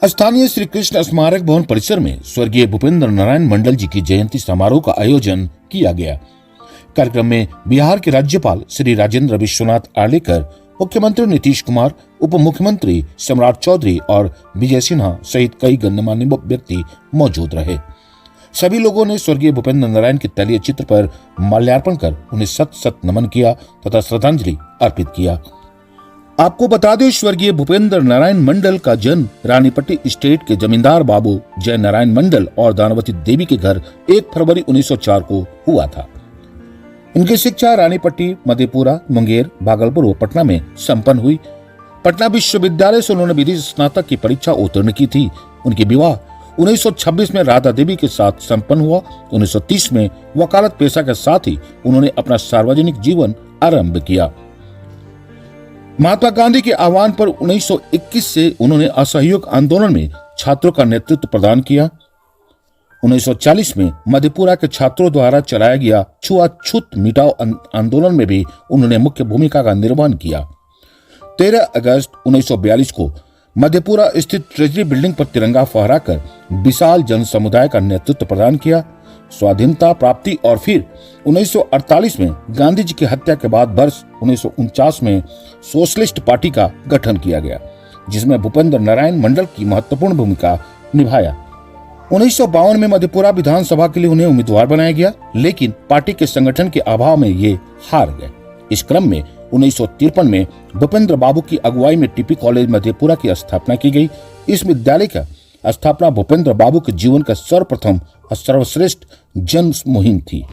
स्थानीय श्री कृष्ण स्मारक भवन परिसर में स्वर्गीय भूपेंद्र नारायण मंडल जी की जयंती समारोह का आयोजन किया गया। कार्यक्रम में बिहार के राज्यपाल श्री राजेंद्र विश्वनाथ आर्लेकर, मुख्यमंत्री नीतीश कुमार, उप मुख्यमंत्री सम्राट चौधरी और विजय सिन्हा सहित कई गणमान्य व्यक्ति मौजूद रहे। सभी लोगों ने स्वर्गीय भूपेंद्र नारायण के तैलीय चित्र पर माल्यार्पण कर उन्हें सत सत नमन किया तथा श्रद्धांजलि अर्पित किया। आपको बता दें, स्वर्गीय भूपेंद्र नारायण मंडल का जन्म रानीपट्टी स्टेट के जमींदार बाबू जय नारायण मंडल और दानवती देवी के घर 1 फरवरी 1904 को हुआ था। इनकी शिक्षा रानीपट्टी, मधेपुरा, मुंगेर, भागलपुर व पटना में संपन्न हुई। पटना विश्वविद्यालय से उन्होंने विधि स्नातक की परीक्षा उत्तीर्ण की थी। उनकी विवाह 1926 में राधा देवी के साथ संपन्न हुआ। 1930 में वकालत पेशा के साथ ही उन्होंने अपना सार्वजनिक जीवन आरंभ किया। महात्मा गांधी के आह्वान पर 1921 से उन्होंने असहयोग आंदोलन में छात्रों का नेतृत्व प्रदान किया। 1940 में मधेपुरा के छात्रों द्वारा चलाया गया छुआछूत मिटाओ आंदोलन में भी उन्होंने मुख्य भूमिका का निर्वहन किया। 13 अगस्त 1942 को मधेपुरा स्थित ट्रेजरी बिल्डिंग पर तिरंगा फहराकर विशाल जन समुदाय का नेतृत्व प्रदान किया। स्वाधीनता प्राप्ति और फिर 1948 में गांधी जी की हत्या के बाद वर्ष 1949 में सोशलिस्ट पार्टी का गठन किया गया, जिसमें भूपेंद्र नारायण मंडल की महत्वपूर्ण भूमिका निभाया। 1952 में मधेपुरा विधानसभा के लिए उन्हें उम्मीदवार बनाया गया, लेकिन पार्टी के संगठन के अभाव में ये हार गए। इस क्रम में 1953 में भूपेंद्र बाबू की अगुवाई में टीपी कॉलेज मधेपुरा की स्थापना की गई। इस विद्यालय का स्थापना भूपेंद्र बाबू के जीवन का सर्वप्रथम और सर्वश्रेष्ठ जन मुहिम थी।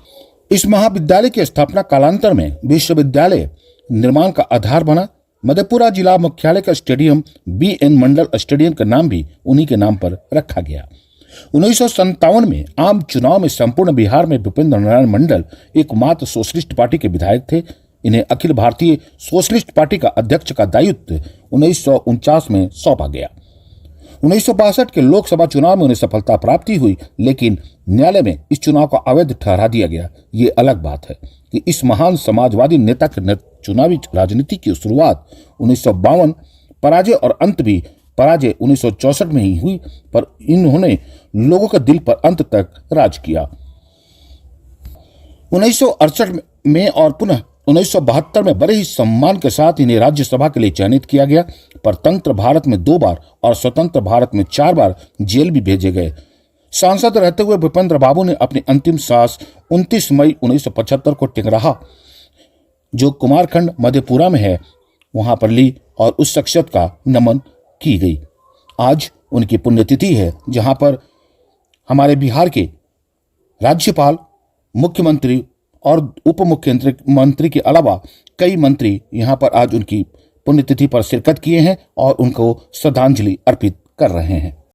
इस महाविद्यालय की स्थापना कालांतर में विश्वविद्यालय निर्माण का आधार बना। मधेपुरा जिला मुख्यालय का स्टेडियम BN मंडल स्टेडियम का नाम भी उन्हीं के नाम पर रखा गया। 1957 में आम चुनाव में संपूर्ण बिहार में भूपेंद्र नारायण मंडल एकमात्र सोशलिस्ट पार्टी के विधायक थे। इन्हें अखिल भारतीय सोशलिस्ट पार्टी का अध्यक्ष का दायित्व 1949 में सौंपा गया। 1962 के लोकसभा चुनाव में उन्हें सफलता प्राप्ति हुई, लेकिन न्यायालय में इस चुनाव को अवैध ठहरा दिया गया। ये अलग बात है कि इस महान समाजवादी नेता के चुनावी राजनीति की शुरुआत 1952 पराजय और अंत भी पराजय 1964 में ही हुई, पर इन्होंने लोगों के दिल पर अंत तक राज किया। 1968 में और पुनः 1972 में बड़े ही सम्मान के साथ इन्हें राज्यसभा के लिए चयनित किया गया। परतंत्र भारत में 2 बार और स्वतंत्र भारत में 4 बार जेल भी भेजे गए। सांसद रहते हुए भूपेंद्र बाबू ने अपनी अंतिम सांस 29 मई 1975 को टिंगराहा, जो कुमारखंड मधेपुरा में है, वहां पर ली और उस शख्सियत का नमन की गई। आज उनकी पुण्यतिथि है, जहां पर हमारे बिहार के राज्यपाल, मुख्यमंत्री और उप मुख्यमंत्री के अलावा कई मंत्री यहां पर आज उनकी पुण्यतिथि पर शिरकत किए हैं और उनको श्रद्धांजलि अर्पित कर रहे हैं।